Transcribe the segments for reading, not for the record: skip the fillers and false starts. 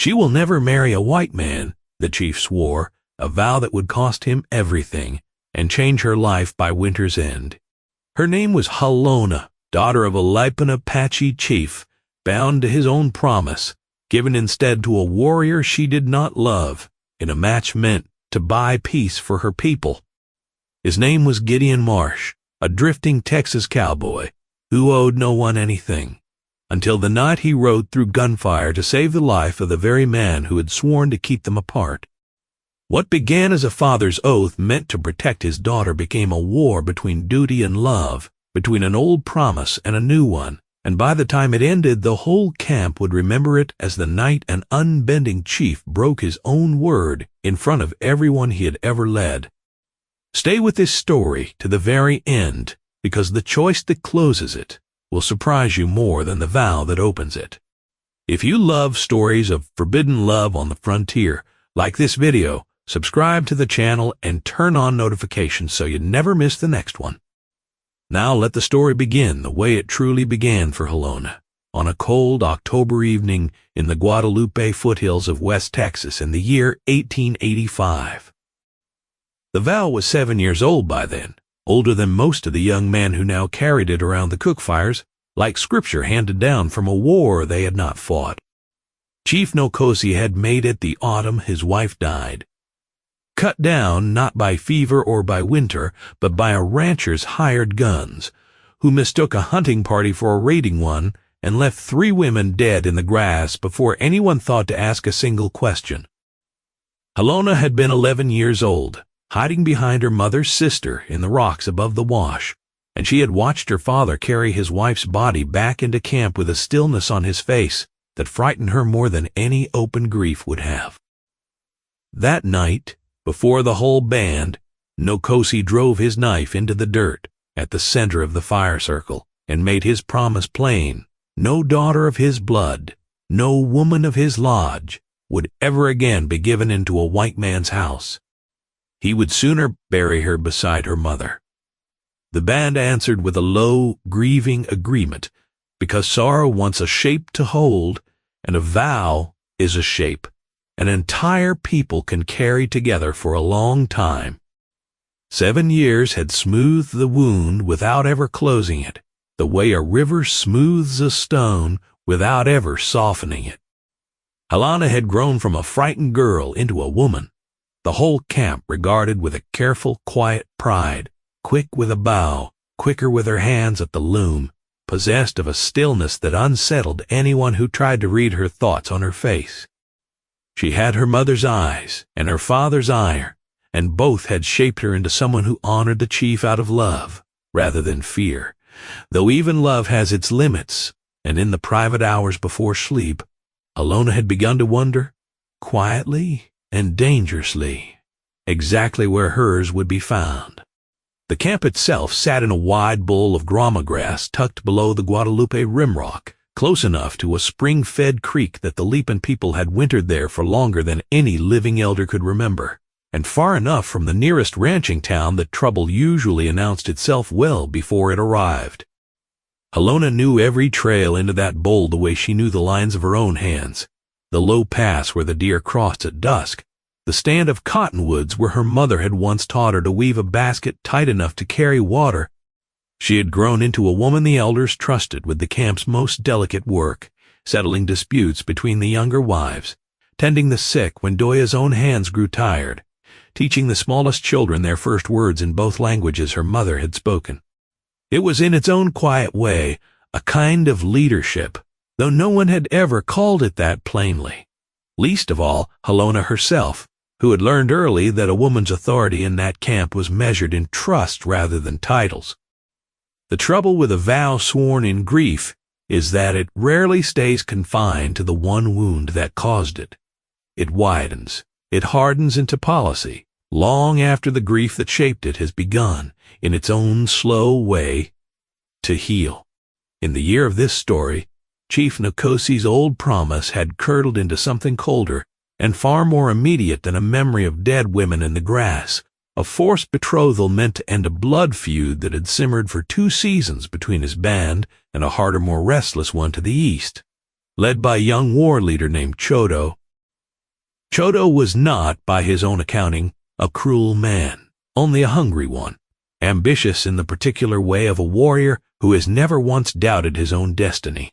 She will never marry a white man, the chief swore, a vow that would cost him everything and change her life by winter's end. Her name was Halona, daughter of a Lipan Apache chief, bound to his own promise, given instead to a warrior she did not love, in a match meant to buy peace for her people. His name was Gideon Marsh, a drifting Texas cowboy who owed no one anything, until the night he rode through gunfire to save the life of the very man who had sworn to keep them apart. What began as a father's oath meant to protect his daughter became a war between duty and love, between an old promise and a new one, and by the time it ended, the whole camp would remember it as the night an unbending chief broke his own word in front of everyone he had ever led. Stay with this story to the very end, because the choice that closes it will surprise you more than the vow that opens it. If you love stories of forbidden love on the frontier, like this video, subscribe to the channel and turn on notifications so you never miss the next one. Now let the story begin the way it truly began for Halona, on a cold October evening in the Guadalupe foothills of West Texas in the year 1885. The vow was 7 years old by then, older than most of the young men who now carried it around the cook fires, like scripture handed down from a war they had not fought. Chief Nokosi had made it the autumn his wife died. Cut down not by fever or by winter, but by a rancher's hired guns, who mistook a hunting party for a raiding one and left 3 women dead in the grass before anyone thought to ask a single question. Halona had been 11 years old, hiding behind her mother's sister in the rocks above the wash, and she had watched her father carry his wife's body back into camp with a stillness on his face that frightened her more than any open grief would have. That night, before the whole band, Nokosi drove his knife into the dirt at the center of the fire circle and made his promise plain. No daughter of his blood, no woman of his lodge, would ever again be given into a white man's house. He would sooner bury her beside her mother. The band answered with a low, grieving agreement, because sorrow wants a shape to hold, and a vow is a shape an entire people can carry together for a long time. 7 years had smoothed the wound without ever closing it, the way a river smooths a stone without ever softening it. Halona had grown from a frightened girl into a woman. The whole camp regarded with a careful, quiet pride, quick with a bow, quicker with her hands at the loom, possessed of a stillness that unsettled anyone who tried to read her thoughts on her face. She had her mother's eyes and her father's ire, and both had shaped her into someone who honored the chief out of love rather than fear, though even love has its limits, and in the private hours before sleep, Halona had begun to wonder, quietly and dangerously, exactly where hers would be found. The camp itself sat in a wide bowl of grama grass tucked below the Guadalupe rimrock, close enough to a spring-fed creek that the Lipan people had wintered there for longer than any living elder could remember, and far enough from the nearest ranching town that trouble usually announced itself well before it arrived. Halona knew every trail into that bowl the way she knew the lines of her own hands, the low pass where the deer crossed at dusk, the stand of cottonwoods where her mother had once taught her to weave a basket tight enough to carry water. She had grown into a woman the elders trusted with the camp's most delicate work, settling disputes between the younger wives, tending the sick when Doya's own hands grew tired, teaching the smallest children their first words in both languages her mother had spoken. It was in its own quiet way a kind of leadership, though no one had ever called it that plainly, least of all Halona herself, who had learned early that a woman's authority in that camp was measured in trust rather than titles. The trouble with a vow sworn in grief is that it rarely stays confined to the one wound that caused it. It widens, it hardens into policy, long after the grief that shaped it has begun, in its own slow way, to heal. In the year of this story, Chief Nokosi's old promise had curdled into something colder and far more immediate than a memory of dead women in the grass, a forced betrothal meant to end a blood feud that had simmered for 2 seasons between his band and a harder, more restless one to the east, led by a young war leader named Chodo. Chodo was not, by his own accounting, a cruel man, only a hungry one, ambitious in the particular way of a warrior who has never once doubted his own destiny.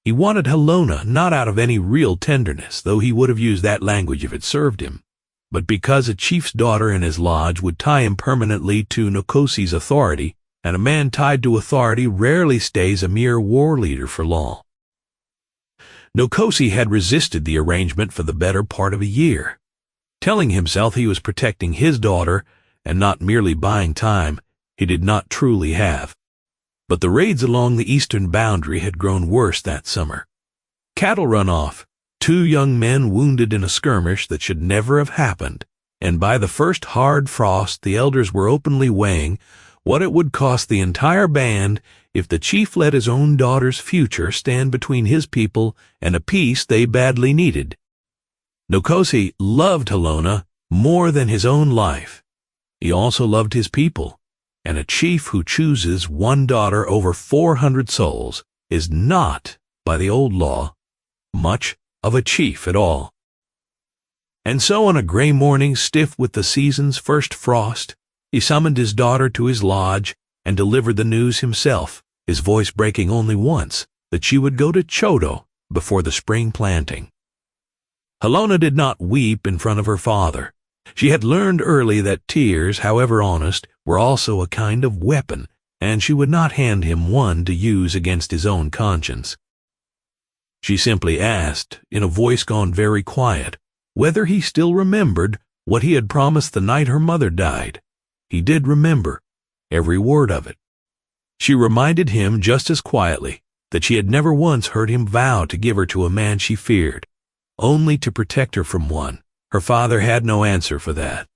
He wanted Halona not out of any real tenderness, though he would have used that language if it served him, but because a chief's daughter in his lodge would tie him permanently to Nokosi's authority, and a man tied to authority rarely stays a mere war leader for long. Nokosi had resisted the arrangement for the better part of a year, telling himself he was protecting his daughter and not merely buying time he did not truly have. But the raids along the eastern boundary had grown worse that summer. Cattle run off, 2 young men wounded in a skirmish that should never have happened, and by the first hard frost the elders were openly weighing what it would cost the entire band if the chief let his own daughter's future stand between his people and a peace they badly needed. Nokosi loved Halona more than his own life. He also loved his people, and a chief who chooses one daughter over 400 souls is not, by the old law, much of a chief at all. And so on a gray morning stiff with the season's first frost, he summoned his daughter to his lodge and delivered the news himself, his voice breaking only once, that she would go to Chodo before the spring planting. Halona did not weep in front of her father. She had learned early that tears, however honest, were also a kind of weapon, and she would not hand him one to use against his own conscience. She simply asked, in a voice gone very quiet, whether he still remembered what he had promised the night her mother died. He did remember, every word of it. She reminded him just as quietly that she had never once heard him vow to give her to a man she feared, only to protect her from one. Her father had no answer for that.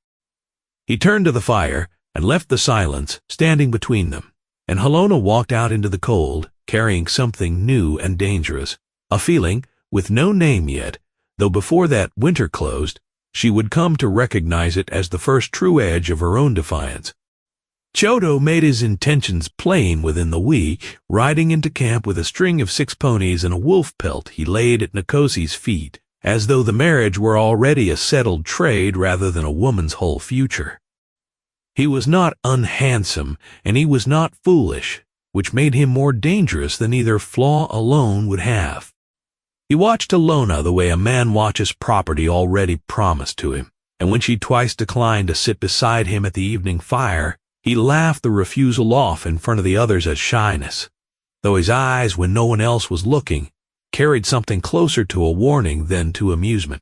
He turned to the fire and left the silence standing between them, and Halona walked out into the cold, carrying something new and dangerous, a feeling with no name yet, though before that winter closed, she would come to recognize it as the first true edge of her own defiance. Chodo made his intentions plain within the week, riding into camp with a string of 6 ponies and a wolf pelt he laid at Nokosi's feet, as though the marriage were already a settled trade rather than a woman's whole future. He was not unhandsome, and he was not foolish, which made him more dangerous than either flaw alone would have. He watched Halona the way a man watches property already promised to him, and when she twice declined to sit beside him at the evening fire, he laughed the refusal off in front of the others as shyness, though his eyes, when no one else was looking, carried something closer to a warning than to amusement.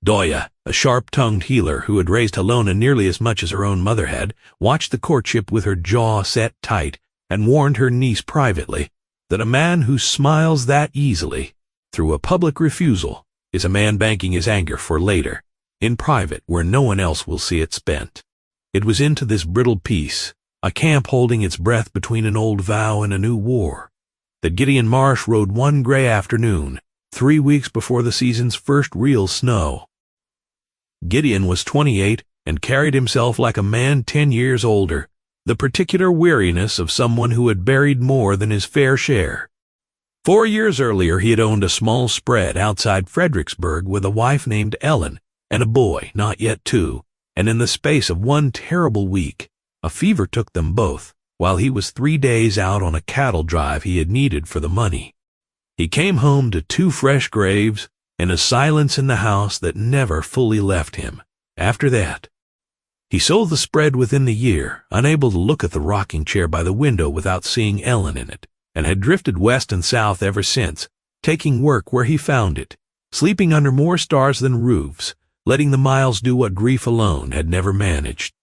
Doya, a sharp-tongued healer who had raised Halona nearly as much as her own mother had, watched the courtship with her jaw set tight and warned her niece privately that a man who smiles that easily through a public refusal is a man banking his anger for later, in private where no one else will see it spent. It was into this brittle peace, a camp holding its breath between an old vow and a new war, that Gideon Marsh rode one gray afternoon, 3 weeks before the season's first real snow. Gideon was 28 and carried himself like a man 10 years older, the particular weariness of someone who had buried more than his fair share. 4 years earlier he had owned a small spread outside Fredericksburg with a wife named Ellen and a boy, not yet 2, and in the space of one terrible week, a fever took them both, while he was 3 days out on a cattle drive he had needed for the money. He came home to 2 fresh graves and a silence in the house that never fully left him. After that, he sold the spread within the year, unable to look at the rocking chair by the window without seeing Ellen in it, and had drifted west and south ever since, taking work where he found it, sleeping under more stars than roofs, letting the miles do what grief alone had never managed.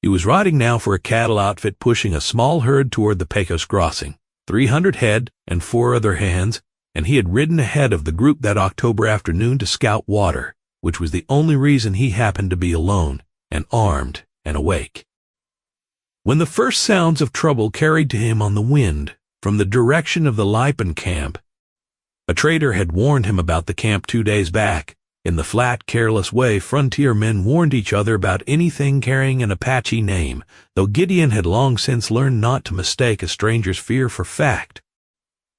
He was riding now for a cattle outfit pushing a small herd toward the Pecos Crossing, 300 head and 4 other hands, and he had ridden ahead of the group that October afternoon to scout water, which was the only reason he happened to be alone and armed and awake. When the first sounds of trouble carried to him on the wind from the direction of the Lipan camp, a trader had warned him about the camp 2 days back. In the flat, careless way frontier men warned each other about anything carrying an Apache name, though Gideon had long since learned not to mistake a stranger's fear for fact.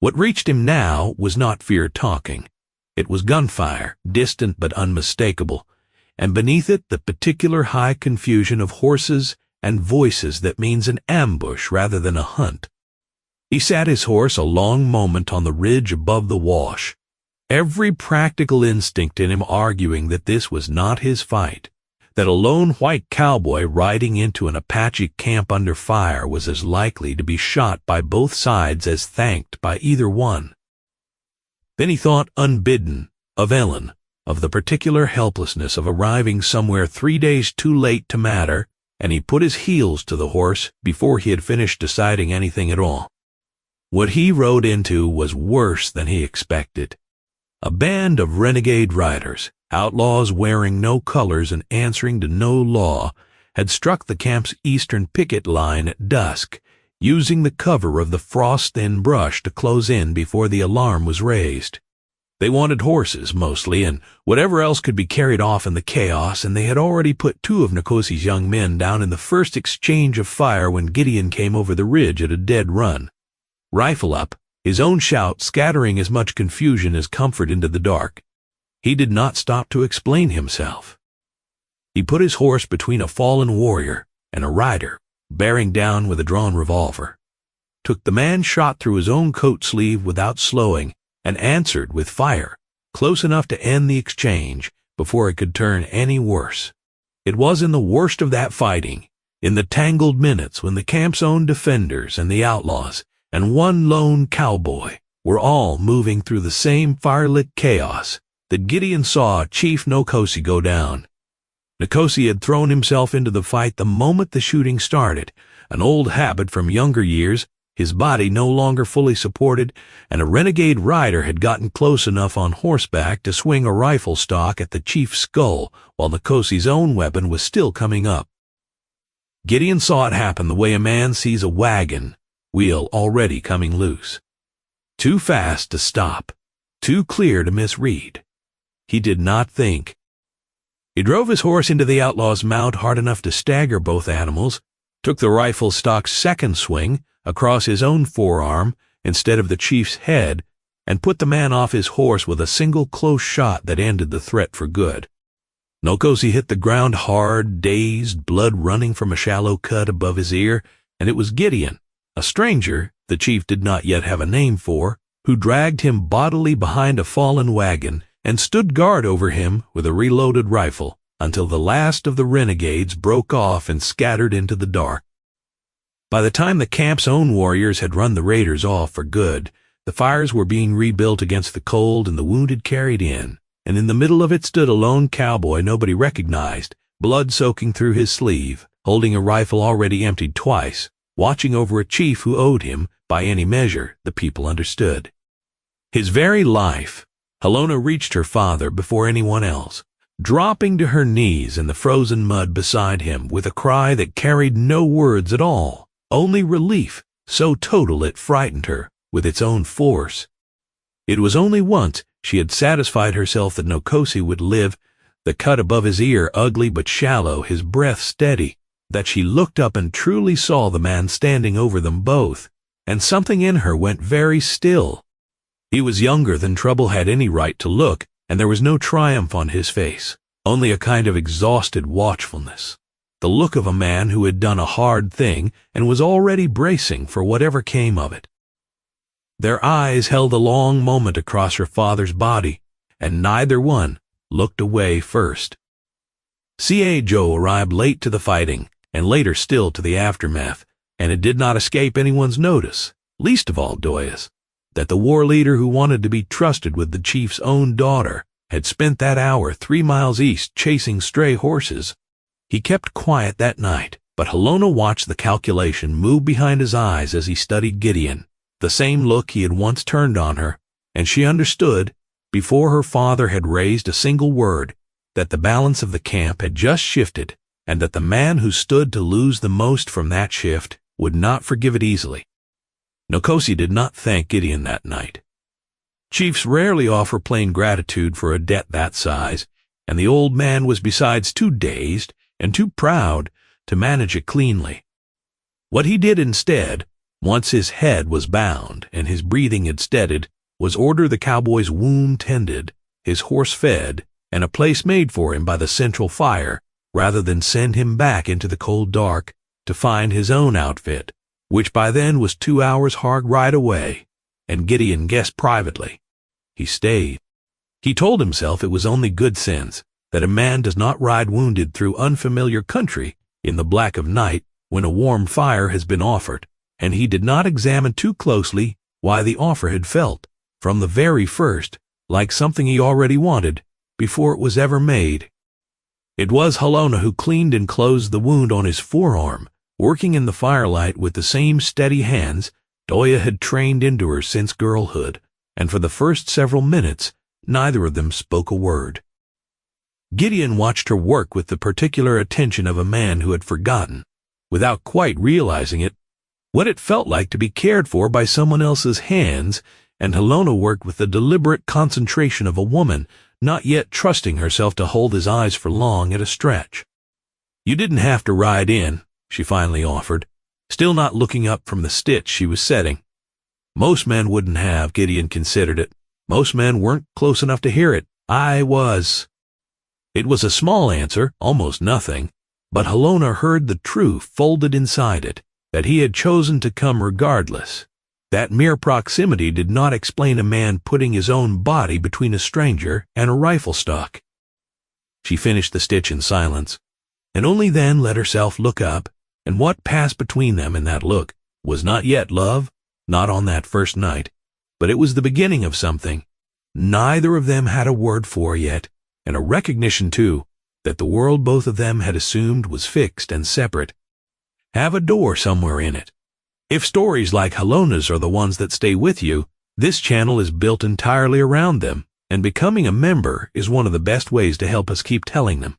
What reached him now was not fear talking. It was gunfire, distant but unmistakable, and beneath it the particular high confusion of horses and voices that means an ambush rather than a hunt. He sat his horse a long moment on the ridge above the wash, every practical instinct in him arguing that this was not his fight, that a lone white cowboy riding into an Apache camp under fire was as likely to be shot by both sides as thanked by either one. Then he thought unbidden of Ellen, of the particular helplessness of arriving somewhere 3 days too late to matter, and he put his heels to the horse before he had finished deciding anything at all. What he rode into was worse than he expected. A band of renegade riders, outlaws wearing no colors and answering to no law, had struck the camp's eastern picket line at dusk, using the cover of the frost-thin brush to close in before the alarm was raised. They wanted horses, mostly, and whatever else could be carried off in the chaos, and they had already put 2 of Nokosi's young men down in the first exchange of fire when Gideon came over the ridge at a dead run. Rifle up, his own shout scattering as much confusion as comfort into the dark. He did not stop to explain himself. He put his horse between a fallen warrior and a rider, bearing down with a drawn revolver, took the man shot through his own coat sleeve without slowing, and answered with fire, close enough to end the exchange before it could turn any worse. It was in the worst of that fighting, in the tangled minutes when the camp's own defenders and the outlaws, and one lone cowboy, were all moving through the same firelit chaos, that Gideon saw Chief Nokosi go down. Nokosi had thrown himself into the fight the moment the shooting started, an old habit from younger years, his body no longer fully supported, and a renegade rider had gotten close enough on horseback to swing a rifle stock at the chief's skull while Nokosi's own weapon was still coming up. Gideon saw it happen the way a man sees a wagon wheel already coming loose. Too fast to stop, too clear to misread. He did not think. He drove his horse into the outlaw's mount hard enough to stagger both animals, took the rifle stock's second swing across his own forearm instead of the chief's head, and put the man off his horse with a single close shot that ended the threat for good. Nokosi hit the ground hard, dazed, blood running from a shallow cut above his ear, and it was Gideon, a stranger the chief did not yet have a name for, who dragged him bodily behind a fallen wagon and stood guard over him with a reloaded rifle until the last of the renegades broke off and scattered into the dark. By the time the camp's own warriors had run the raiders off for good, the fires were being rebuilt against the cold and the wounded carried in, and in the middle of it stood a lone cowboy nobody recognized, blood soaking through his sleeve, holding a rifle already emptied twice, watching over a chief who owed him, by any measure, the people understood. His very life, Halona reached her father before anyone else, dropping to her knees in the frozen mud beside him with a cry that carried no words at all, only relief, so total it frightened her with its own force. It was only once she had satisfied herself that Nokosi would live, the cut above his ear ugly but shallow, his breath steady, that she looked up and truly saw the man standing over them both, and something in her went very still. He was younger than trouble had any right to look, and there was no triumph on his face, only a kind of exhausted watchfulness, the look of a man who had done a hard thing and was already bracing for whatever came of it. Their eyes held a long moment across her father's body, and neither one looked away first. C.A. Joe arrived late to the fighting, and later still to the aftermath, and it did not escape anyone's notice, least of all Doya's, that the war leader who wanted to be trusted with the chief's own daughter had spent that hour 3 miles east chasing stray horses. He kept quiet that night, but Halona watched the calculation move behind his eyes as he studied Gideon, the same look he had once turned on her, and she understood, before her father had raised a single word, that the balance of the camp had just shifted, and that the man who stood to lose the most from that shift would not forgive it easily. Nokosi did not thank Gideon that night. Chiefs rarely offer plain gratitude for a debt that size, and the old man was besides too dazed and too proud to manage it cleanly. What he did instead, once his head was bound and his breathing had steadied, was order the cowboy's wound tended, his horse fed, and a place made for him by the central fire, rather than send him back into the cold dark to find his own outfit, which by then was 2 hours' hard ride away, and Gideon guessed privately. He stayed. He told himself it was only good sense that a man does not ride wounded through unfamiliar country in the black of night when a warm fire has been offered, and he did not examine too closely why the offer had felt, from the very first, like something he already wanted before it was ever made. It was Halona who cleaned and closed the wound on his forearm, working in the firelight with the same steady hands Doya had trained into her since girlhood, and for the first several minutes neither of them spoke a word. Gideon watched her work with the particular attention of a man who had forgotten, without quite realizing it, what it felt like to be cared for by someone else's hands, and Halona worked with the deliberate concentration of a woman not yet trusting herself to hold his eyes for long at a stretch. "You didn't have to ride in," she finally offered, still not looking up from the stitch she was setting. Most men wouldn't have, Gideon considered it. Most men weren't close enough to hear it. I was. It was a small answer, almost nothing, but Halona heard the truth folded inside it, that he had chosen to come regardless. That mere proximity did not explain a man putting his own body between a stranger and a rifle stock. She finished the stitch in silence, and only then let herself look up, and what passed between them in that look was not yet love, not on that first night, but it was the beginning of something neither of them had a word for yet, and a recognition, too, that the world both of them had assumed was fixed and separate, have a door somewhere in it. If stories like Halona's are the ones that stay with you, this channel is built entirely around them, and becoming a member is one of the best ways to help us keep telling them.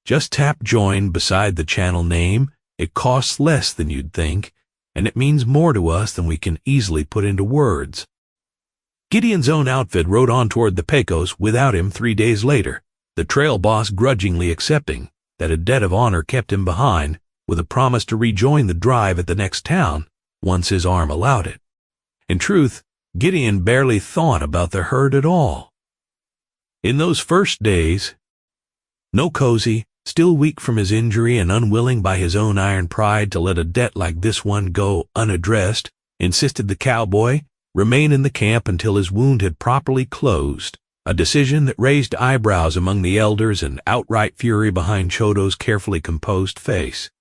Just tap join beside the channel name. It costs less than you'd think, and it means more to us than we can easily put into words. Gideon's own outfit rode on toward the Pecos without him 3 days later, the trail boss grudgingly accepting that a debt of honor kept him behind, with a promise to rejoin the drive at the next town once his arm allowed it. In truth, Gideon barely thought about the herd at all. In those first days, Nokosi, still weak from his injury and unwilling by his own iron pride to let a debt like this one go unaddressed, insisted the cowboy remain in the camp until his wound had properly closed, a decision that raised eyebrows among the elders and outright fury behind Chodo's carefully composed face.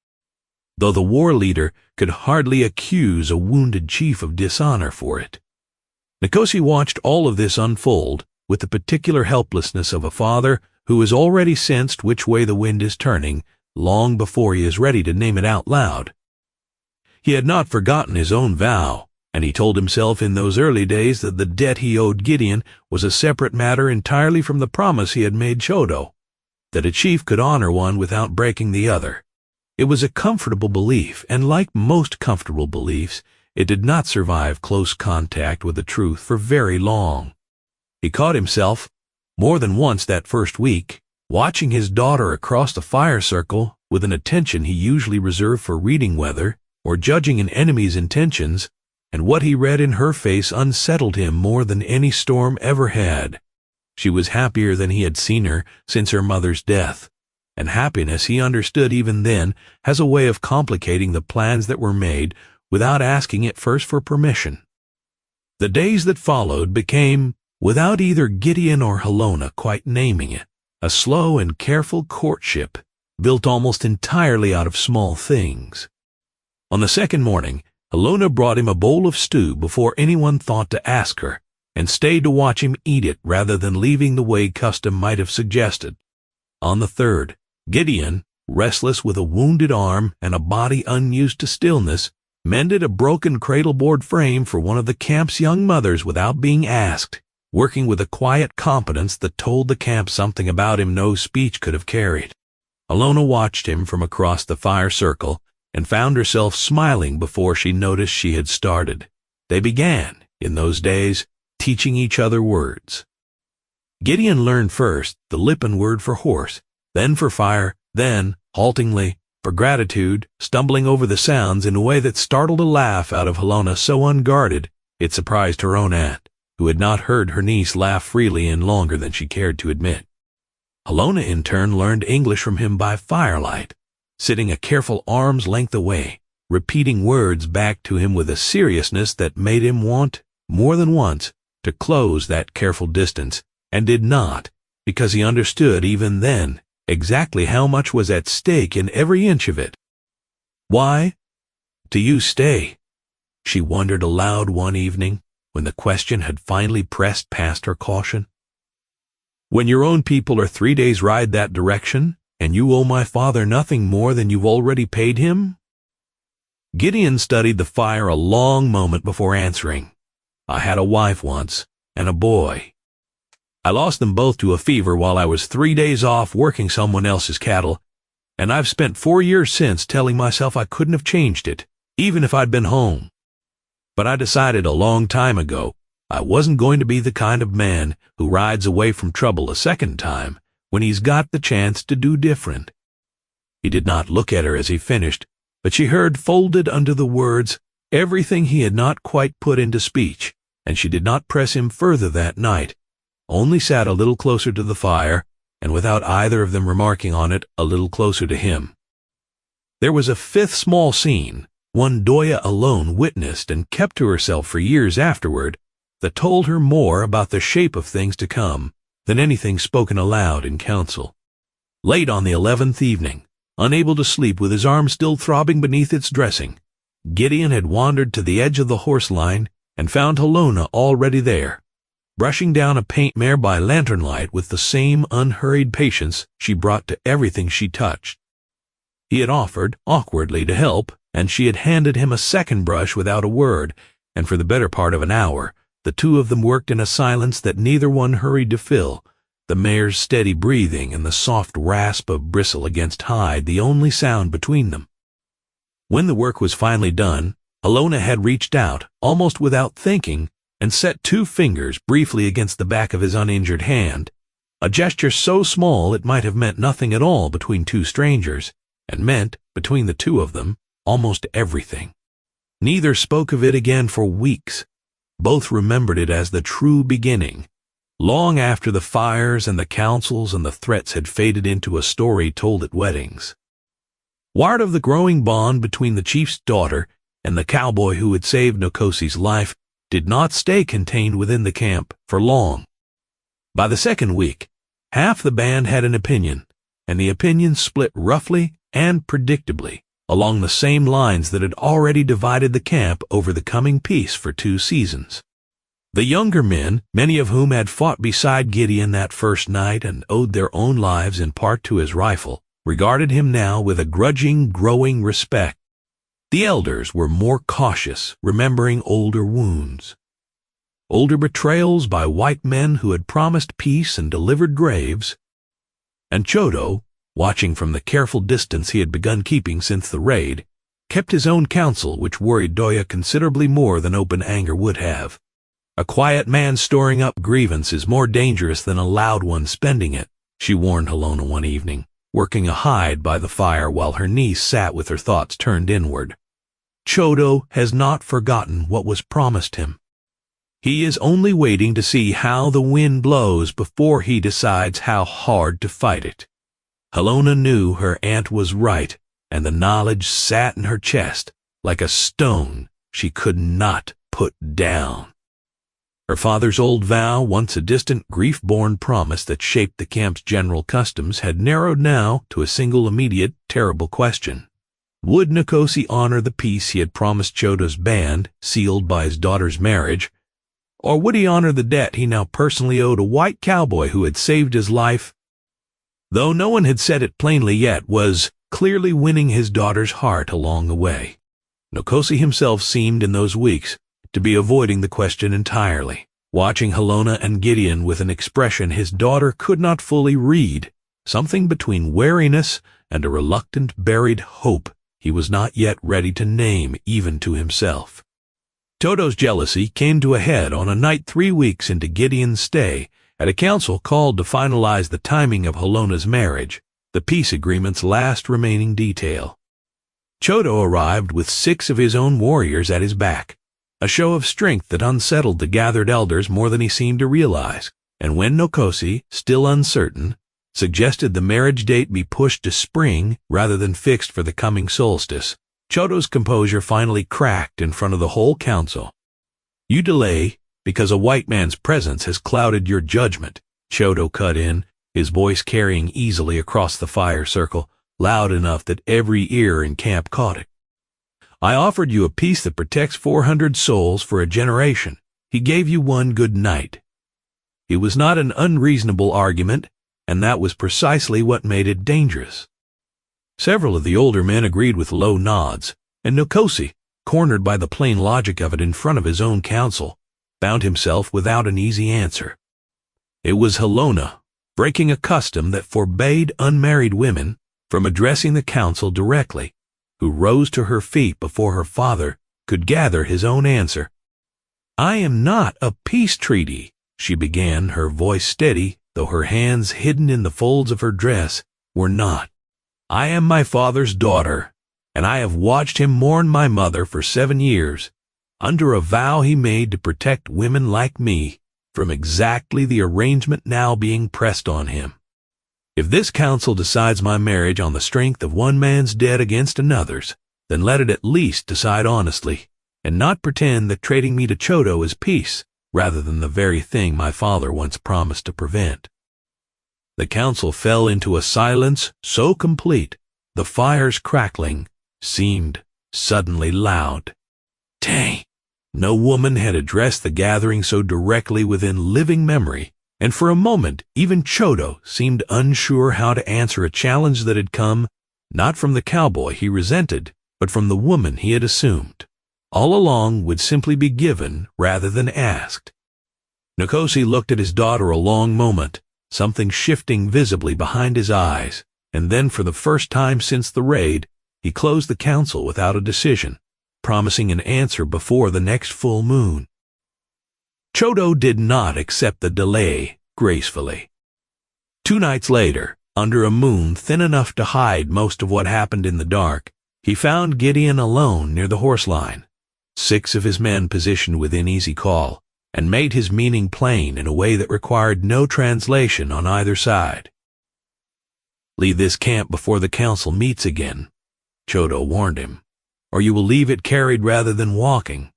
Though the war leader could hardly accuse a wounded chief of dishonor for it. Nokosi watched all of this unfold with the particular helplessness of a father who has already sensed which way the wind is turning long before he is ready to name it out loud. He had not forgotten his own vow, and he told himself in those early days that the debt he owed Gideon was a separate matter entirely from the promise he had made Chodo, that a chief could honor one without breaking the other. It was a comfortable belief, and like most comfortable beliefs, it did not survive close contact with the truth for very long. He caught himself, more than once that first week, watching his daughter across the fire circle with an attention he usually reserved for reading weather or judging an enemy's intentions, and what he read in her face unsettled him more than any storm ever had. She was happier than he had seen her since her mother's death, and happiness, he understood even then, has a way of complicating the plans that were made without asking it first for permission. The days that followed became, without either Gideon or Halona quite naming it, a slow and careful courtship built almost entirely out of small things. On the second morning, Halona brought him a bowl of stew before anyone thought to ask her, and stayed to watch him eat it rather than leaving the way custom might have suggested. On the third, Gideon, restless with a wounded arm and a body unused to stillness, mended a broken cradleboard frame for one of the camp's young mothers without being asked, working with a quiet competence that told the camp something about him no speech could have carried. Halona watched him from across the fire circle and found herself smiling before she noticed she had started. They began, in those days, teaching each other words. Gideon learned first the Lipan word for horse, then for fire, then, haltingly, for gratitude, stumbling over the sounds in a way that startled a laugh out of Halona so unguarded it surprised her own aunt. who had not heard her niece laugh freely in longer than she cared to admit. Halona in turn learned English from him by firelight, sitting a careful arm's length away, repeating words back to him with a seriousness that made him want, more than once, to close that careful distance, and did not, because he understood even then exactly how much was at stake in every inch of it. "Why do you stay?" she wondered aloud one evening, when the question had finally pressed past her caution. "When your own people are 3 days' ride that direction, and you owe my father nothing more than you've already paid him?" Gideon studied the fire a long moment before answering. "I had a wife once, and a boy. I lost them both to a fever while I was 3 days off working someone else's cattle, and I've spent 4 years since telling myself I couldn't have changed it, even if I'd been home. But I decided a long time ago I wasn't going to be the kind of man who rides away from trouble a second time when he's got the chance to do different." He did not look at her as he finished, but she heard folded under the words everything he had not quite put into speech, and she did not press him further that night, only sat a little closer to the fire, and without either of them remarking on it, a little closer to him. There was a fifth small scene, one Doya alone witnessed and kept to herself for years afterward, that told her more about the shape of things to come than anything spoken aloud in council. Late on the 11th evening, unable to sleep with his arm still throbbing beneath its dressing, Gideon had wandered to the edge of the horse line and found Halona already there, brushing down a paint mare by lantern light with the same unhurried patience she brought to everything she touched. He had offered, awkwardly, to help, and she had handed him a second brush without a word, and for the better part of an hour the two of them worked in a silence that neither one hurried to fill, the mare's steady breathing and the soft rasp of bristle against hide the only sound between them. When the work was finally done, Halona had reached out, almost without thinking, and set 2 fingers briefly against the back of his uninjured hand, a gesture so small it might have meant nothing at all between 2 strangers, and meant, between the 2 of them, almost everything. Neither spoke of it again for weeks. Both remembered it as the true beginning, long after the fires and the councils and the threats had faded into a story told at weddings. Word of the growing bond between the chief's daughter and the cowboy who had saved Nokosi's life did not stay contained within the camp for long. By the second week, half the band had an opinion, and the opinion split roughly and predictably along the same lines that had already divided the camp over the coming peace for 2 seasons. The younger men, many of whom had fought beside Gideon that first night and owed their own lives in part to his rifle, regarded him now with a grudging, growing respect. The elders were more cautious, remembering older wounds, older betrayals by white men who had promised peace and delivered graves. And Chodo, watching from the careful distance he had begun keeping since the raid, kept his own counsel, which worried Doya considerably more than open anger would have. A quiet man storing up grievance is more dangerous than a loud one spending it, she warned Halona one evening, working a hide by the fire while her niece sat with her thoughts turned inward. Chodo has not forgotten what was promised him. He is only waiting to see how the wind blows before he decides how hard to fight it. Halona knew her aunt was right, and the knowledge sat in her chest like a stone she could not put down. Her father's old vow, once a distant grief-born promise that shaped the camp's general customs, had narrowed now to a single immediate, terrible question. Would Nokosi honor the peace he had promised Chodo's band, sealed by his daughter's marriage, or would he honor the debt he now personally owed a white cowboy who had saved his life, though no one had said it plainly yet, was clearly winning his daughter's heart along the way? Nokosi himself seemed in those weeks to be avoiding the question entirely, watching Halona and Gideon with an expression his daughter could not fully read, something between wariness and a reluctant buried hope he was not yet ready to name even to himself. Chodo's jealousy came to a head on a night 3 weeks into Gideon's stay at a council called to finalize the timing of Halona's marriage, the peace agreement's last remaining detail. Chodo arrived with 6 of his own warriors at his back, a show of strength that unsettled the gathered elders more than he seemed to realize. And when Nokosi, still uncertain, suggested the marriage date be pushed to spring rather than fixed for the coming solstice, Chodo's composure finally cracked in front of the whole council. "You delay because a white man's presence has clouded your judgment," Chodo cut in, his voice carrying easily across the fire circle, loud enough that every ear in camp caught it. "I offered you a peace that protects 400 souls for a generation. He gave you one good night." It was not an unreasonable argument, and that was precisely what made it dangerous. Several of the older men agreed with low nods, and Nokosi, cornered by the plain logic of it in front of his own council, found himself without an easy answer. It was Halona, breaking a custom that forbade unmarried women from addressing the council directly, who rose to her feet before her father could gather his own answer. "I am not a peace treaty," she began, her voice steady, though her hands, hidden in the folds of her dress, were not. "I am my father's daughter, and I have watched him mourn my mother for 7 years, under a vow he made to protect women like me from exactly the arrangement now being pressed on him. If this council decides my marriage on the strength of one man's debt against another's, then let it at least decide honestly, and not pretend that trading me to Chodo is peace, rather than the very thing my father once promised to prevent." The council fell into a silence so complete, the fire's crackling seemed suddenly loud. Dang! No woman had addressed the gathering so directly within living memory, and for a moment even Chodo seemed unsure how to answer a challenge that had come not from the cowboy he resented, but from the woman he had assumed all along would simply be given rather than asked. Nokosi looked at his daughter a long moment, something shifting visibly behind his eyes, and then for the first time since the raid, he closed the council without a decision, promising an answer before the next full moon. Chodo did not accept the delay gracefully. 2 nights later, under a moon thin enough to hide most of what happened in the dark, he found Gideon alone near the horse line, 6 of his men positioned within easy call, and made his meaning plain in a way that required no translation on either side. "Leave this camp before the council meets again," Chodo warned him, "or you will leave it carried rather than walking."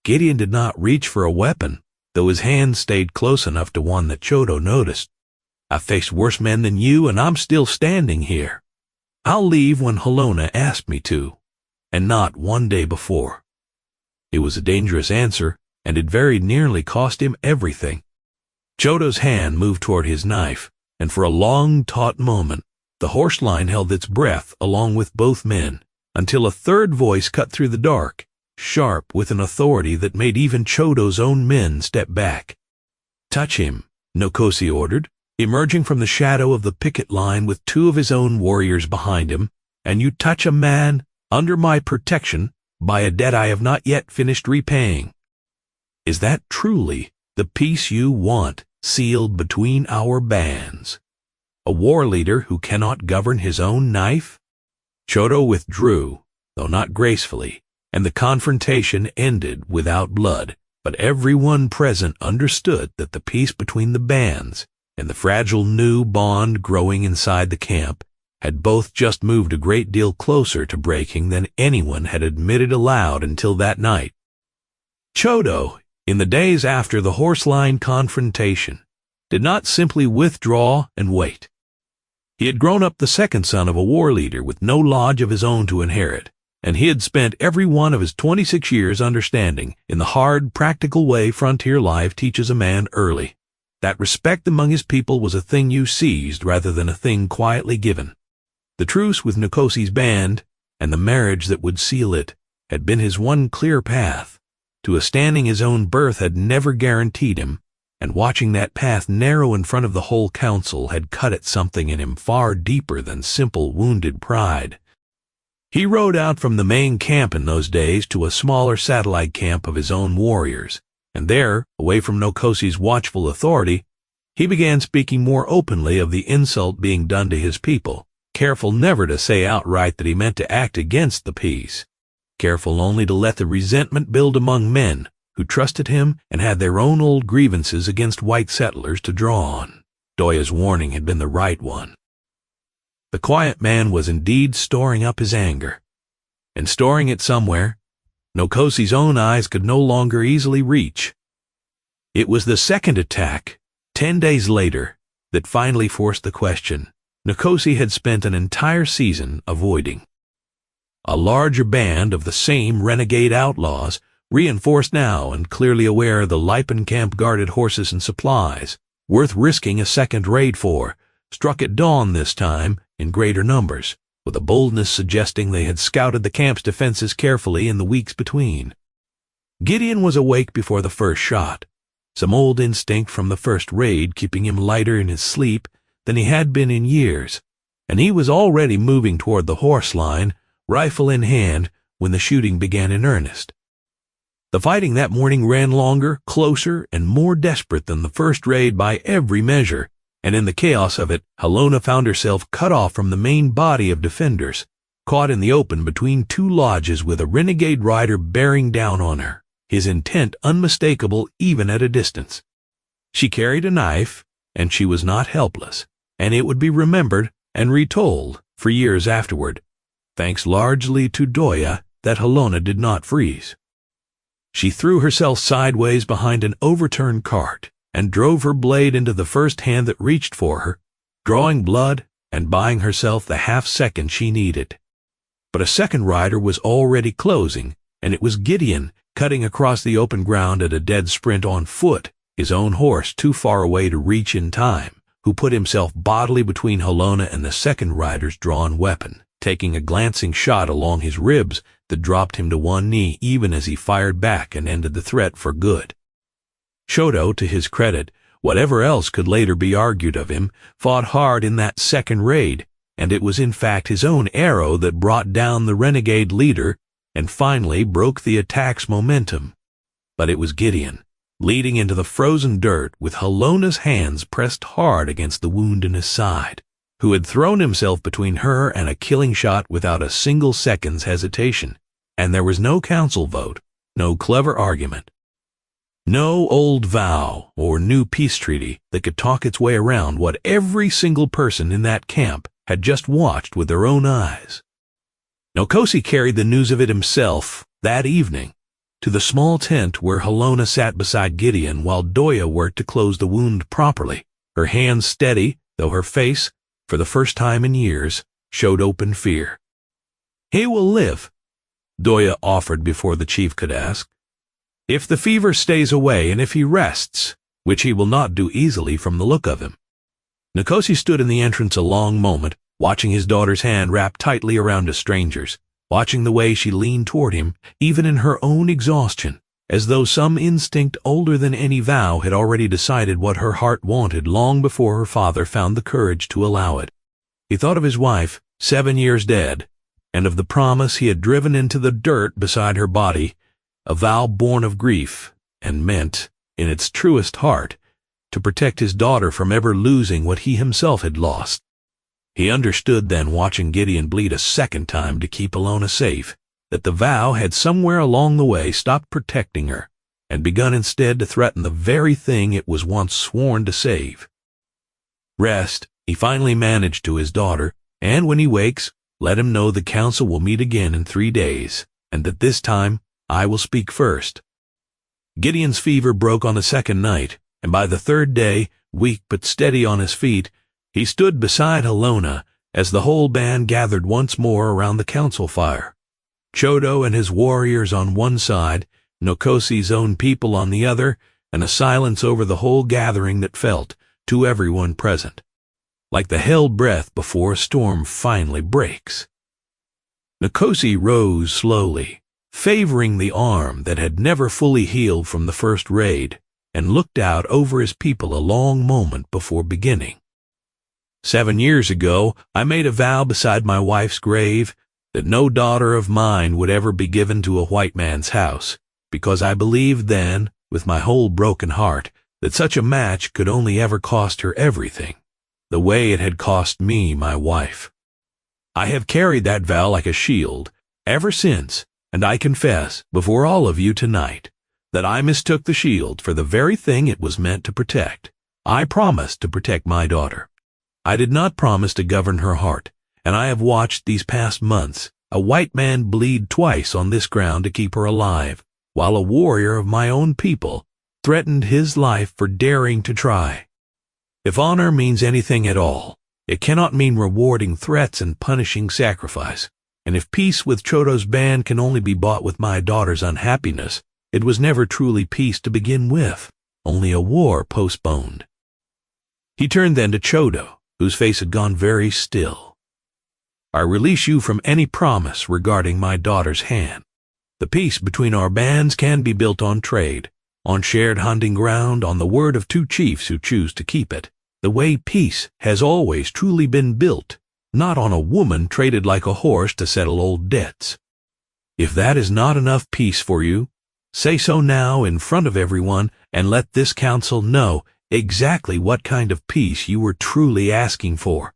Gideon did not reach for a weapon, though his hand stayed close enough to one that Chodo noticed. "I've faced worse men than you, and I'm still standing here. I'll leave when Halona asked me to, and not 1 day before." It was a dangerous answer, and it very nearly cost him everything. Chodo's hand moved toward his knife, and for a long, taut moment, the horse line held its breath along with both men, until a third voice cut through the dark, sharp with an authority that made even Chodo's own men step back. "Touch him," Nokosi ordered, emerging from the shadow of the picket line with 2 of his own warriors behind him, "and you touch a man under my protection by a debt I have not yet finished repaying. Is that truly the peace you want sealed between our bands? A war leader who cannot govern his own knife?" Chodo withdrew, though not gracefully, and the confrontation ended without blood, but everyone present understood that the peace between the bands and the fragile new bond growing inside the camp had both just moved a great deal closer to breaking than anyone had admitted aloud until that night. Chodo, in the days after the horse line confrontation, did not simply withdraw and wait. He had grown up the second son of a war leader with no lodge of his own to inherit, and he had spent every one of his 26 years understanding, in the hard, practical way frontier life teaches a man early, that respect among his people was a thing you seized rather than a thing quietly given. The truce with Nokosi's band, and the marriage that would seal it, had been his one clear path to a standing his own birth had never guaranteed him, and watching that path narrow in front of the whole council had cut at something in him far deeper than simple wounded pride. He rode out from the main camp in those days to a smaller satellite camp of his own warriors, and there, away from Nokosi's watchful authority, he began speaking more openly of the insult being done to his people, careful never to say outright that he meant to act against the peace. careful only to let the resentment build among men who trusted him and had their own old grievances against white settlers to draw on. Doya's warning had been the right one. The quiet man was indeed storing up his anger, and storing it somewhere Nokosi's own eyes could no longer easily reach. It was the second attack, 10 days later, that finally forced the question Nokosi had spent an entire season avoiding. A larger band of the same renegade outlaws, reinforced now and clearly aware of the Lipan camp guarded horses and supplies, worth risking a second raid for, struck at dawn this time in greater numbers, with a boldness suggesting they had scouted the camp's defenses carefully in the weeks between. Gideon was awake before the first shot, some old instinct from the first raid keeping him lighter in his sleep than he had been in years, and he was already moving toward the horse line, rifle in hand, when the shooting began in earnest. The fighting that morning ran longer, closer, and more desperate than the first raid by every measure, and in the chaos of it, Halona found herself cut off from the main body of defenders, caught in the open between two lodges with a renegade rider bearing down on her, his intent unmistakable even at a distance. She carried a knife, and she was not helpless, and it would be remembered and retold for years afterward, thanks largely to Doya that Halona did not freeze. She threw herself sideways behind an overturned cart and drove her blade into the first hand that reached for her, drawing blood and buying herself the half-second she needed. But a second rider was already closing, and it was Gideon cutting across the open ground at a dead sprint on foot, his own horse too far away to reach in time, who put himself bodily between Halona and the second rider's drawn weapon, taking a glancing shot along his ribs that dropped him to one knee even as he fired back and ended the threat for good. Chodo, to his credit, whatever else could later be argued of him, fought hard in that second raid, and it was in fact his own arrow that brought down the renegade leader and finally broke the attack's momentum. But it was Gideon, leading into the frozen dirt with Halona's hands pressed hard against the wound in his side, who had thrown himself between her and a killing shot without a single second's hesitation, and there was no council vote, no clever argument, no old vow or new peace treaty that could talk its way around what every single person in that camp had just watched with their own eyes. Nokosi carried the news of it himself that evening to the small tent where Halona sat beside Gideon while Doya worked to close the wound properly, her hands steady, though her face, for the first time in years, showed open fear. "He will live," Doya offered before the chief could ask. "If the fever stays away and if he rests, which he will not do easily from the look of him." Nokosi stood in the entrance a long moment, watching his daughter's hand wrapped tightly around a stranger's, watching the way she leaned toward him, even in her own exhaustion, as though some instinct older than any vow had already decided what her heart wanted long before her father found the courage to allow it. He thought of his wife, 7 years dead, and of the promise he had driven into the dirt beside her body, a vow born of grief, and meant, in its truest heart, to protect his daughter from ever losing what he himself had lost. He understood then, watching Gideon bleed a second time to keep Halona safe, that the vow had somewhere along the way stopped protecting her and begun instead to threaten the very thing it was once sworn to save. Rest, he finally managed to his daughter, and when he wakes, let him know the council will meet again in 3 days, and that this time I will speak first. Gideon's fever broke on the second night, and by the third day, weak but steady on his feet, he stood beside Halona as the whole band gathered once more around the council fire. Chodo and his warriors on one side, Nokosi's own people on the other, and a silence over the whole gathering that felt, to everyone present, like the held breath before a storm finally breaks. Nokosi rose slowly, favoring the arm that had never fully healed from the first raid, and looked out over his people a long moment before beginning. 7 years ago, I made a vow beside my wife's grave that no daughter of mine would ever be given to a white man's house, because I believed then, with my whole broken heart, that such a match could only ever cost her everything, the way it had cost me my wife. I have carried that vow like a shield ever since, and I confess before all of you tonight that I mistook the shield for the very thing it was meant to protect. I promised to protect my daughter. I did not promise to govern her heart, and I have watched these past months a white man bleed twice on this ground to keep her alive, while a warrior of my own people threatened his life for daring to try. If honor means anything at all, it cannot mean rewarding threats and punishing sacrifice. And if peace with Chodo's band can only be bought with my daughter's unhappiness, it was never truly peace to begin with, only a war postponed. He turned then to Chodo, whose face had gone very still. I release you from any promise regarding my daughter's hand. The peace between our bands can be built on trade, on shared hunting ground, on the word of two chiefs who choose to keep it, the way peace has always truly been built, not on a woman traded like a horse to settle old debts. If that is not enough peace for you, say so now in front of everyone and let this council know exactly what kind of peace you were truly asking for.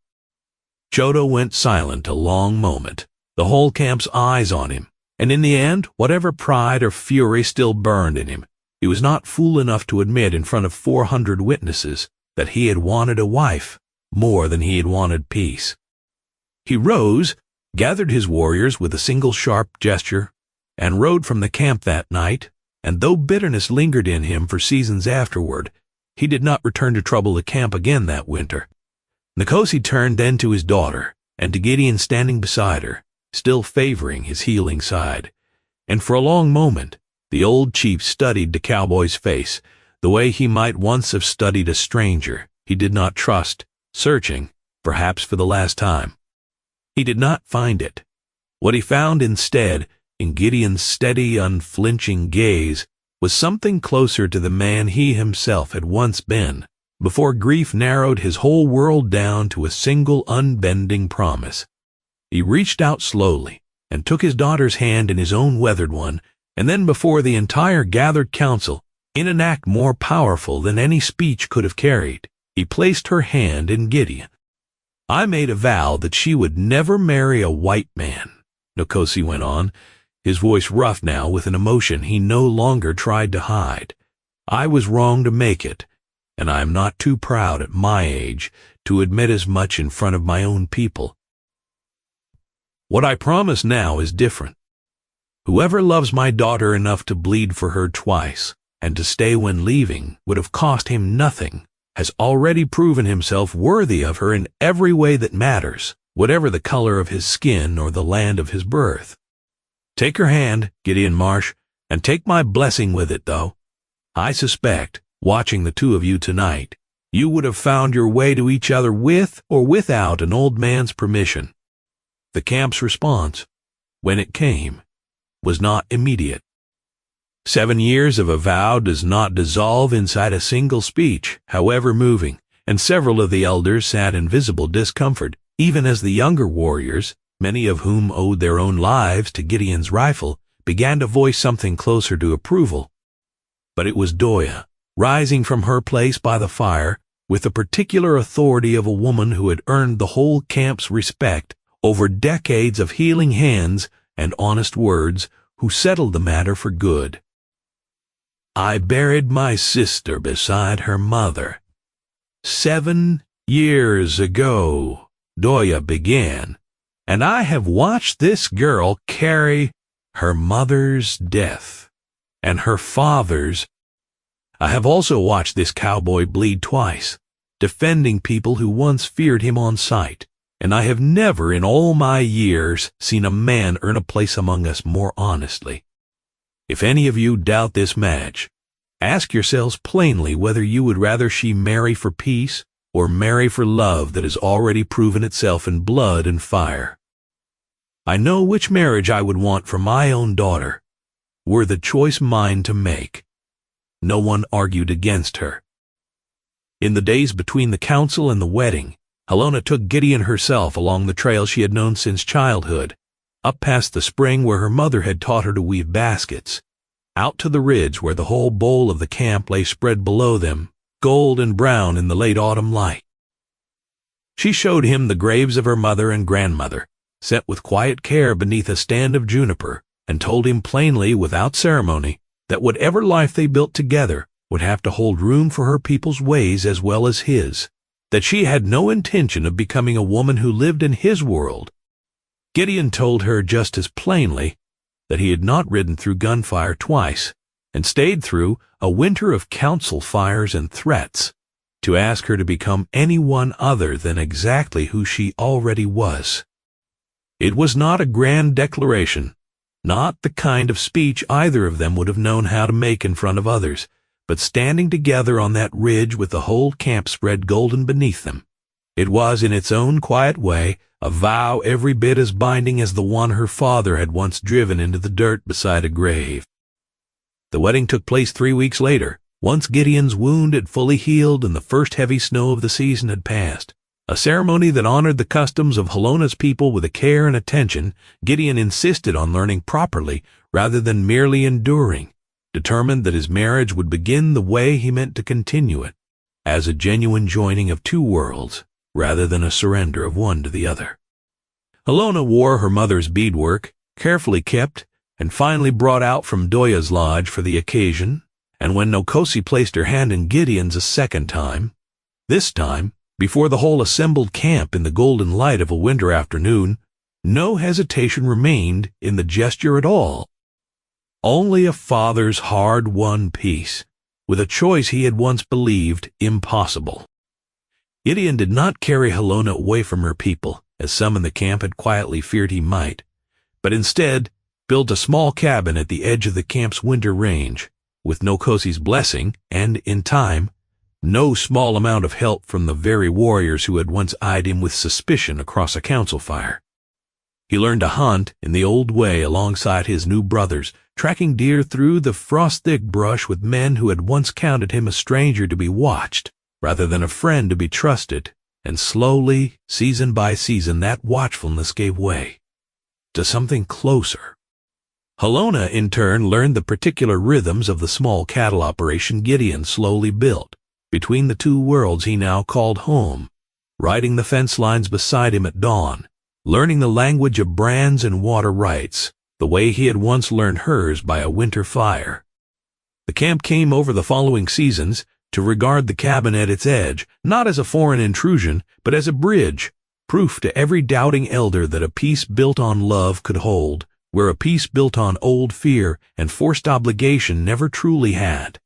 Chodo went silent a long moment, the whole camp's eyes on him, and in the end, whatever pride or fury still burned in him, he was not fool enough to admit in front of 400 witnesses that he had wanted a wife more than he had wanted peace. He rose, gathered his warriors with a single sharp gesture, and rode from the camp that night, and though bitterness lingered in him for seasons afterward, he did not return to trouble the camp again that winter. Nokosi turned then to his daughter, and to Gideon standing beside her, still favoring his healing side, and for a long moment the old chief studied the cowboy's face, the way he might once have studied a stranger he did not trust, searching, perhaps for the last time. He did not find it. What he found instead, in Gideon's steady, unflinching gaze, was something closer to the man he himself had once been, before grief narrowed his whole world down to a single unbending promise. He reached out slowly and took his daughter's hand in his own weathered one, and then before the entire gathered council, in an act more powerful than any speech could have carried, he placed her hand in Gideon. I made a vow that she would never marry a white man, Nokosi went on, his voice rough now with an emotion he no longer tried to hide. I was wrong to make it, and I am not too proud at my age to admit as much in front of my own people. What I promise now is different. Whoever loves my daughter enough to bleed for her twice, and to stay when leaving would have cost him nothing, has already proven himself worthy of her in every way that matters, whatever the color of his skin or the land of his birth. Take her hand, Gideon Marsh, and take my blessing with it, though. I suspect, watching the two of you tonight, you would have found your way to each other with or without an old man's permission. The camp's response, when it came, was not immediate. 7 years of a vow does not dissolve inside a single speech, however moving, and several of the elders sat in visible discomfort, even as the younger warriors, many of whom owed their own lives to Gideon's rifle, began to voice something closer to approval. But it was Doya, rising from her place by the fire, with the particular authority of a woman who had earned the whole camp's respect over decades of healing hands and honest words, who settled the matter for good. I buried my sister beside her mother. 7 years ago, Doya began, and I have watched this girl carry her mother's death and her father's. I have also watched this cowboy bleed twice, defending people who once feared him on sight, and I have never in all my years seen a man earn a place among us more honestly. If any of you doubt this match, ask yourselves plainly whether you would rather she marry for peace or marry for love that has already proven itself in blood and fire. I know which marriage I would want for my own daughter, were the choice mine to make. No one argued against her. In the days between the council and the wedding, Halona took Gideon herself along the trail she had known since childhood, up past the spring where her mother had taught her to weave baskets, out to the ridge where the whole bowl of the camp lay spread below them, gold and brown in the late autumn light. She showed him the graves of her mother and grandmother, set with quiet care beneath a stand of juniper, and told him plainly, without ceremony, that whatever life they built together would have to hold room for her people's ways as well as his, that she had no intention of becoming a woman who lived in his world. Gideon told her just as plainly that he had not ridden through gunfire twice, and stayed through a winter of council fires and threats, to ask her to become anyone other than exactly who she already was. It was not a grand declaration, not the kind of speech either of them would have known how to make in front of others, but standing together on that ridge with the whole camp spread golden beneath them, it was in its own quiet way a vow every bit as binding as the one her father had once driven into the dirt beside a grave. The wedding took place 3 weeks later, once Gideon's wound had fully healed and the first heavy snow of the season had passed. A ceremony that honored the customs of Halona's people with a care and attention Gideon insisted on learning properly rather than merely enduring, determined that his marriage would begin the way he meant to continue it, as a genuine joining of two worlds rather than a surrender of one to the other. Halona wore her mother's beadwork, carefully kept and finally brought out from Doya's lodge for the occasion, and when Nokosi placed her hand in Gideon's a second time, this time, before the whole assembled camp in the golden light of a winter afternoon, no hesitation remained in the gesture at all. Only a father's hard-won peace, with a choice he had once believed impossible. Gideon did not carry Halona away from her people, as some in the camp had quietly feared he might, but instead built a small cabin at the edge of the camp's winter range, with Nokosi's blessing and, in time, no small amount of help from the very warriors who had once eyed him with suspicion across a council fire. He learned to hunt in the old way alongside his new brothers, tracking deer through the frost-thick brush with men who had once counted him a stranger to be watched, rather than a friend to be trusted, and slowly, season by season, that watchfulness gave way to something closer. Halona, in turn, learned the particular rhythms of the small cattle operation Gideon slowly built, between the two worlds he now called home, riding the fence lines beside him at dawn, learning the language of brands and water rights, the way he had once learned hers by a winter fire. The camp came over the following seasons to regard the cabin at its edge, not as a foreign intrusion, but as a bridge, proof to every doubting elder that a peace built on love could hold, where a peace built on old fear and forced obligation never truly had.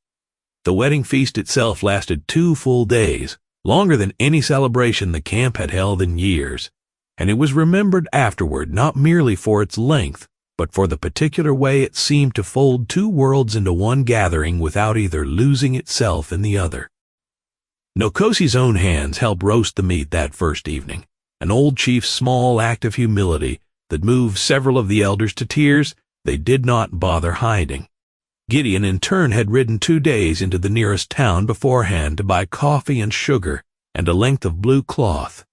The wedding feast itself lasted 2 full days, longer than any celebration the camp had held in years, and it was remembered afterward not merely for its length, but for the particular way it seemed to fold two worlds into one gathering without either losing itself in the other. Nokosi's own hands helped roast the meat that first evening, an old chief's small act of humility that moved several of the elders to tears they did not bother hiding. Gideon in turn had ridden 2 days into the nearest town beforehand to buy coffee and sugar and a length of blue cloth.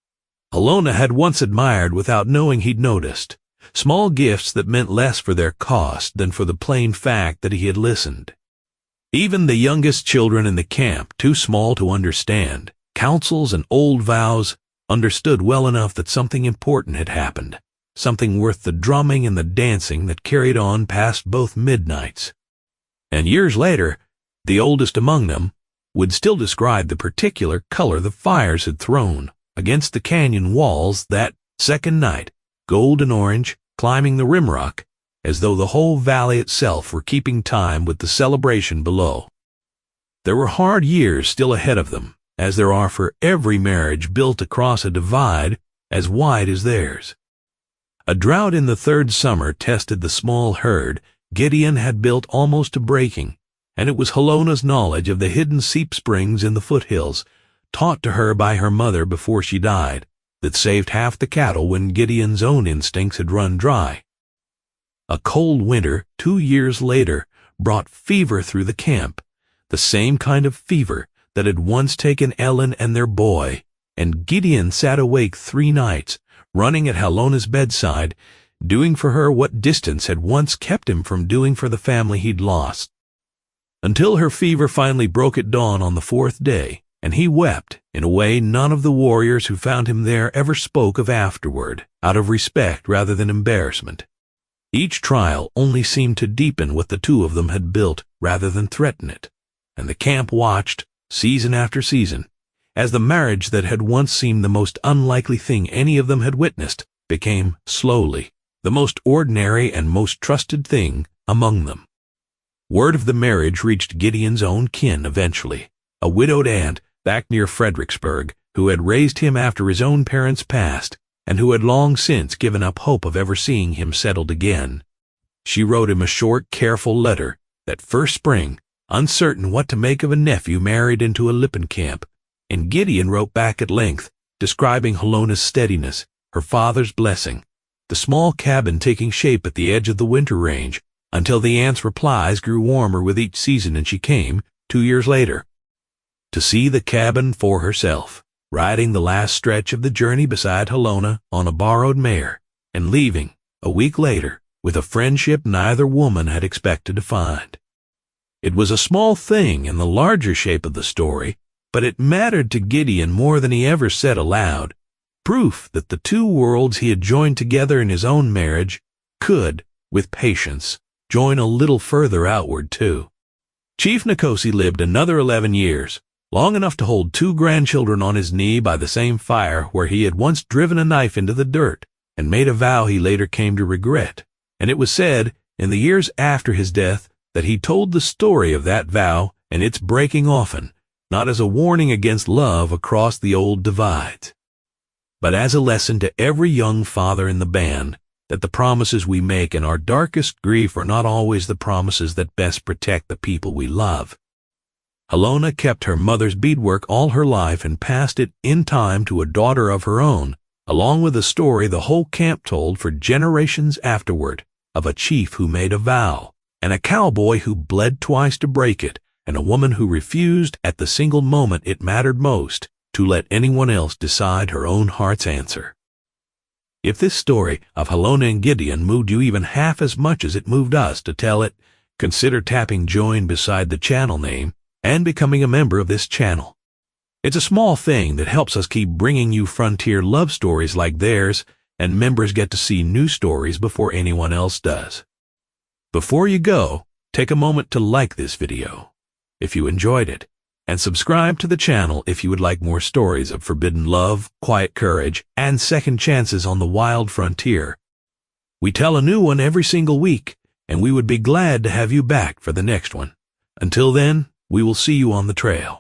Halona had once admired without knowing he'd noticed, small gifts that meant less for their cost than for the plain fact that he had listened. Even the youngest children in the camp, too small to understand counsels and old vows, understood well enough that something important had happened, something worth the drumming and the dancing that carried on past both midnights. And years later, the oldest among them would still describe the particular color the fires had thrown against the canyon walls that second night, gold and orange, climbing the rimrock, as though the whole valley itself were keeping time with the celebration below. There were hard years still ahead of them, as there are for every marriage built across a divide as wide as theirs. A drought in the 3rd summer tested the small herd Gideon had built almost to breaking, and it was Halona's knowledge of the hidden seep springs in the foothills, taught to her by her mother before she died, that saved half the cattle when Gideon's own instincts had run dry. A cold winter 2 years later brought fever through the camp, the same kind of fever that had once taken Ellen and their boy, and Gideon sat awake 3 nights, running at Halona's bedside, doing for her what distance had once kept him from doing for the family he'd lost, until her fever finally broke at dawn on the 4th day, and he wept in a way none of the warriors who found him there ever spoke of afterward, out of respect rather than embarrassment. Each trial only seemed to deepen what the two of them had built rather than threaten it, and the camp watched, season after season, as the marriage that had once seemed the most unlikely thing any of them had witnessed became, slowly, the most ordinary and most trusted thing among them. Word of the marriage reached Gideon's own kin eventually, a widowed aunt back near Fredericksburg who had raised him after his own parents passed and who had long since given up hope of ever seeing him settled again. She wrote him a short, careful letter that first spring, uncertain what to make of a nephew married into a Lippen camp, and Gideon wrote back at length, describing Halona's steadiness, her father's blessing, the small cabin taking shape at the edge of the winter range, until the aunt's replies grew warmer with each season and she came, 2 years later, to see the cabin for herself, riding the last stretch of the journey beside Halona on a borrowed mare, and leaving, a week later, with a friendship neither woman had expected to find. It was a small thing in the larger shape of the story, but it mattered to Gideon more than he ever said aloud, proof that the two worlds he had joined together in his own marriage could, with patience, join a little further outward too. Chief Nokosi lived another 11 years, long enough to hold 2 grandchildren on his knee by the same fire where he had once driven a knife into the dirt and made a vow he later came to regret, and it was said, in the years after his death, that he told the story of that vow and its breaking often, not as a warning against love across the old divides, but as a lesson to every young father in the band that the promises we make in our darkest grief are not always the promises that best protect the people we love. Halona kept her mother's beadwork all her life and passed it in time to a daughter of her own, along with a story the whole camp told for generations afterward, of a chief who made a vow, and a cowboy who bled twice to break it, and a woman who refused at the single moment it mattered most to let anyone else decide her own heart's answer. If this story of Halona and Gideon moved you even half as much as it moved us to tell it, consider tapping join beside the channel name and becoming a member of this channel. It's a small thing that helps us keep bringing you frontier love stories like theirs, and members get to see new stories before anyone else does. Before you go, take a moment to like this video, if you enjoyed it, and subscribe to the channel if you would like more stories of forbidden love, quiet courage, and second chances on the wild frontier. We tell a new one every single week, and we would be glad to have you back for the next one. Until then, we will see you on the trail.